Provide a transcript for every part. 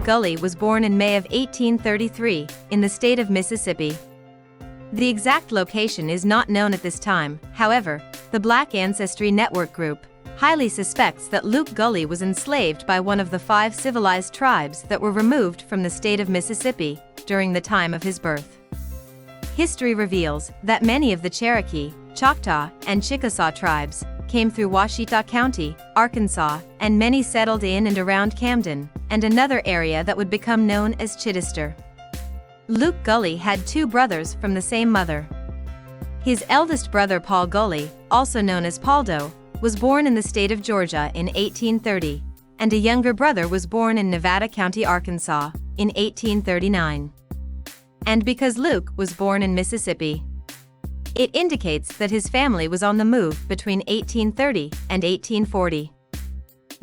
Gully was born in May of 1833 in the state of Mississippi. The exact location is not known at this time. However, the Black Ancestry Network Group highly suspects that Luke Gully was enslaved by one of the 5 civilized tribes that were removed from the state of Mississippi during the time of his birth. History reveals that many of the Cherokee, Choctaw, and Chickasaw tribes came through Washita County, Arkansas, and many settled in and around Camden, and another area that would become known as Chittister. Luke Gully had 2 brothers from the same mother. His eldest brother Paul Gulley, also known as Paldo, was born in the state of Georgia in 1830, and a younger brother was born in Nevada County, Arkansas, in 1839. And because Luke was born in Mississippi, it indicates that his family was on the move between 1830 and 1840,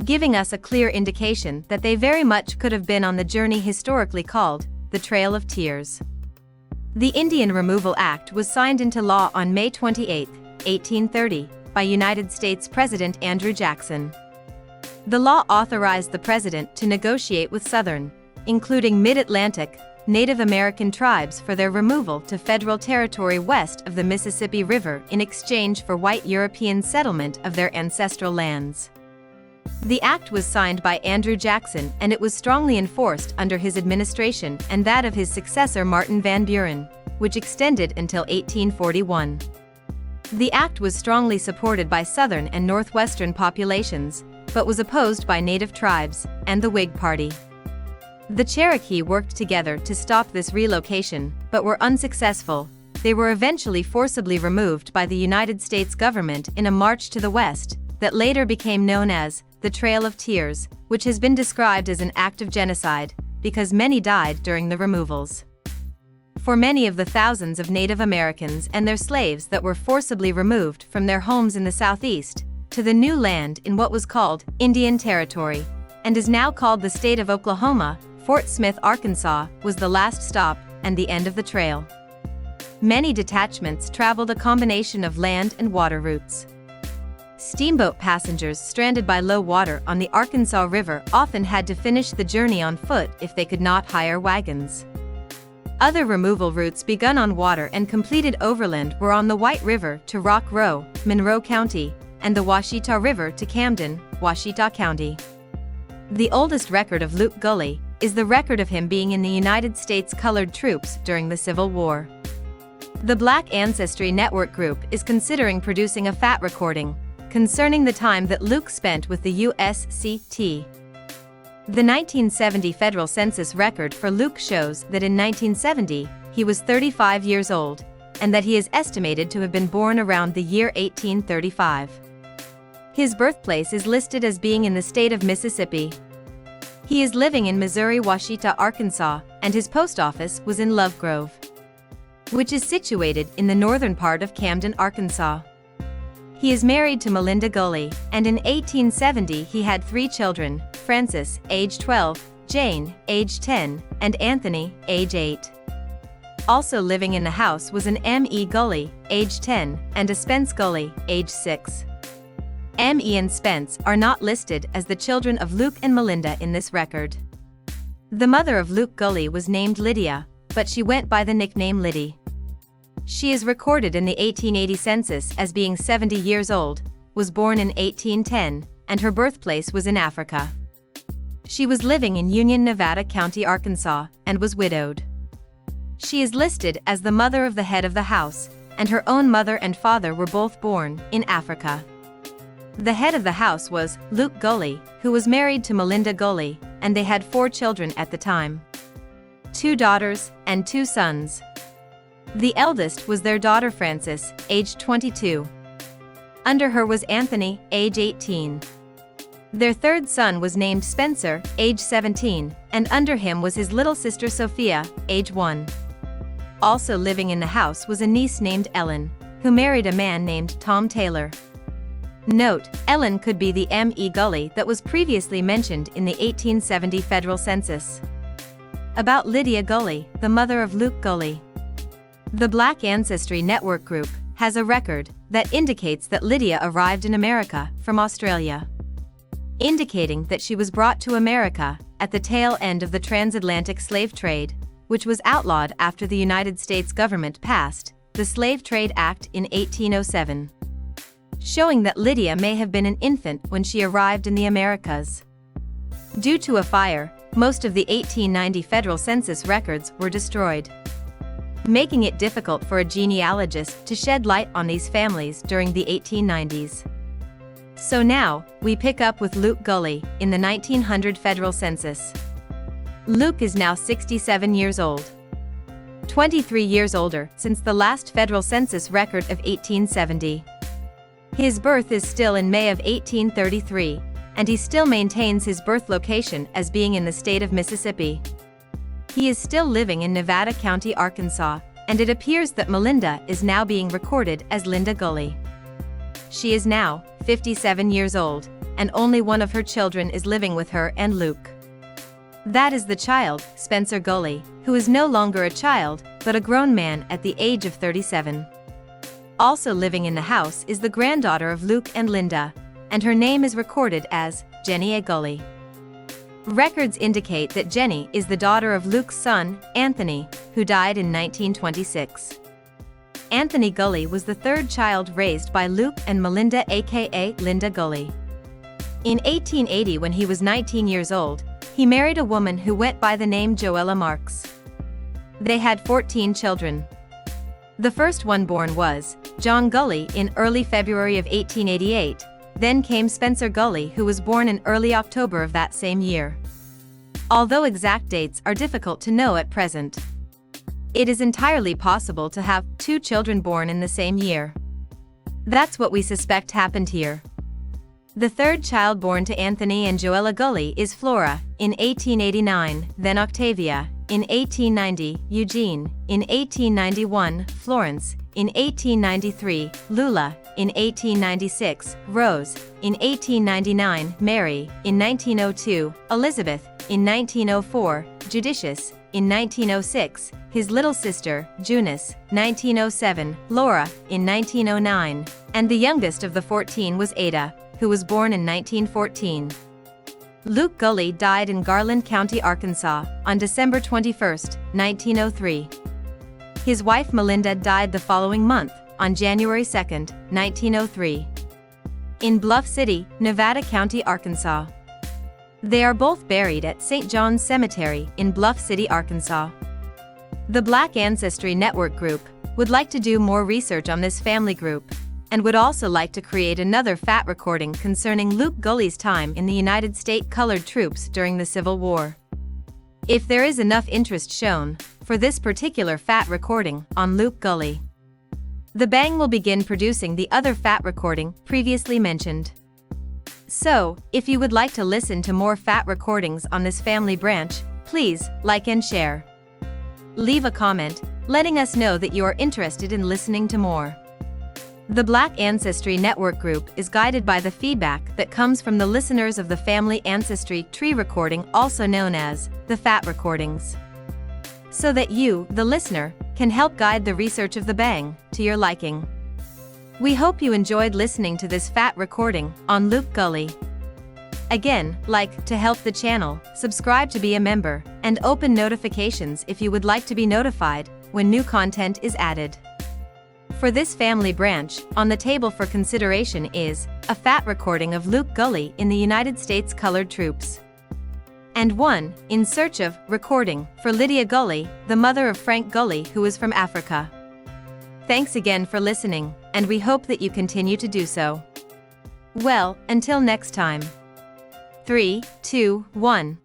giving us a clear indication that they very much could have been on the journey historically called the Trail of Tears. The Indian Removal Act was signed into law on May 28, 1830, by United States President Andrew Jackson. The law authorized the president to negotiate with Southern, including Mid-Atlantic, Native American tribes for their removal to federal territory west of the Mississippi River in exchange for white European settlement of their ancestral lands. The act was signed by Andrew Jackson, and it was strongly enforced under his administration and that of his successor Martin Van Buren, which extended until 1841. The act was strongly supported by Southern and Northwestern populations, but was opposed by Native tribes and the Whig Party. The Cherokee worked together to stop this relocation, but were unsuccessful. They were eventually forcibly removed by the United States government in a march to the west that later became known as the Trail of Tears, which has been described as an act of genocide because many died during the removals. For many of the thousands of Native Americans and their slaves that were forcibly removed from their homes in the Southeast to the new land in what was called Indian Territory and is now called the state of Oklahoma, Fort Smith, Arkansas, was the last stop and the end of the trail. Many detachments traveled a combination of land and water routes. Steamboat passengers stranded by low water on the Arkansas River often had to finish the journey on foot if they could not hire wagons. Other removal routes begun on water and completed overland were on the White River to Rock Row, Monroe County, and the Washita River to Camden, Washita County. The oldest record of Luke Gully is the record of him being in the United States Colored Troops during the Civil War. The Black Ancestry Network Group is considering producing a fat recording concerning the time that Luke spent with the USCT. The 1970 federal census record for Luke shows that in 1970, he was 35 years old, and that he is estimated to have been born around the year 1835. His birthplace is listed as being in the state of Mississippi. He is living in Missouri, Washita, Arkansas, and his post office was in Love Grove, which is situated in the northern part of Camden, Arkansas. He is married to Malinda Gulley, and in 1870 he had 3 children, Francis, age 12, Jane, age 10, and Anthony, age 8. Also living in the house was an M.E. Gulley, age 10, and a Spence Gulley, age 6. M.E. and Spence are not listed as the children of Luke and Malinda in this record. The mother of Luke Gully was named Lidia, but she went by the nickname Liddy. She is recorded in the 1880 census as being 70 years old, was born in 1810, and her birthplace was in Africa. She was living in Union, Nevada County, Arkansas, and was widowed. She is listed as the mother of the head of the house, and her own mother and father were both born in Africa. The head of the house was Luke Gully, who was married to Malinda Gulley, and they had 4 children at the time: 2 daughters and 2 sons. The eldest was their daughter Frances, age 22. Under her was Anthony, age 18. Their 3rd son was named Spencer, age 17, and under him was his little sister Sophia, age 1. Also living in the house was a niece named Ellen, who married a man named Tom Taylor. Note, Ellen could be the M.E. Gully that was previously mentioned in the 1870 federal census. About Lidia Gulley, the mother of Luke Gully. The Black Ancestry Network Group has a record that indicates that Lidia arrived in America from Australia. indicating that she was brought to America at the tail end of the transatlantic slave trade, which was outlawed after the United States government passed the Slave Trade Act in 1807, showing that Lydia may have been an infant when she arrived in the Americas. Due to a fire, most of the 1890 federal census records were destroyed, making it difficult for a genealogist to shed light on these families during the 1890s. So now, we pick up with Luke Gulley in the 1900 federal census. Luke is now 67 years old, 23 years older since the last federal census record of 1870. His birth is still in May of 1833, and he still maintains his birth location as being in the state of Mississippi. He is still living in Nevada County, Arkansas, and it appears that Malinda is now being recorded as Linda Gulley. She is now 57 years old, and only one of her children is living with her and Luke. That is the child, Spencer Gulley, who is no longer a child, but a grown man at the age of 37. Also living in the house is the granddaughter of Luke and Linda, and her name is recorded as Jenny A. Gulley. Records indicate that Jenny is the daughter of Luke's son, Anthony, who died in 1926. Anthony Gulley was the third child raised by Luke and Malinda aka Linda Gulley. In 1880, when he was 19 years old, he married a woman who went by the name Joella Marks. They had 14 children. The first one born was John Gulley in early February of 1888, then came Spencer Gulley, who was born in early October of that same year. Although exact dates are difficult to know at present, it is entirely possible to have 2 children born in the same year. That's what we suspect happened here. The third child born to Anthony and Joella Gulley is Flora, in 1889, then Octavia, in 1890, Eugene, in 1891, Florence, in 1893, Lula, in 1896, Rose, in 1899, Mary, in 1902, Elizabeth, in 1904, Judicious, in 1906, his little sister, Junice, 1907, Laura, in 1909, and the youngest of the 14 was Ada, who was born in 1914. Luke Gulley died in Garland County, Arkansas, on December 21, 1903. His wife Malinda died the following month, on January 2, 1903. In Bluff City, Nevada County, Arkansas. They are both buried at St. John's Cemetery in Bluff City, Arkansas. The Black Ancestry Network Group would like to do more research on this family group, and would also like to create another fat recording concerning Luke Gulley's time in the United States Colored Troops during the Civil War. If there is enough interest shown for this particular fat recording on Luke Gulley, the Bang will begin producing the other fat recording previously mentioned. So, if you would like to listen to more fat recordings on this family branch, please like and share. Leave a comment, letting us know that you are interested in listening to more. The Black Ancestry Network Group is guided by the feedback that comes from the listeners of the Family Ancestry Tree Recording, also known as the FAT Recordings, so that you, the listener, can help guide the research of the Bang to your liking. We hope you enjoyed listening to this fat recording on Luke Gulley. Again, like to help the channel, subscribe to be a member, and open notifications if you would like to be notified when new content is added. For this family branch, on the table for consideration is a fat recording of Luke Gulley in the United States Colored Troops, and one in search of recording for Lydia Gulley, the mother of Frank Gulley, who is from Africa. Thanks again for listening, and we hope that you continue to do so. Well, until next time. 3, 2, 1.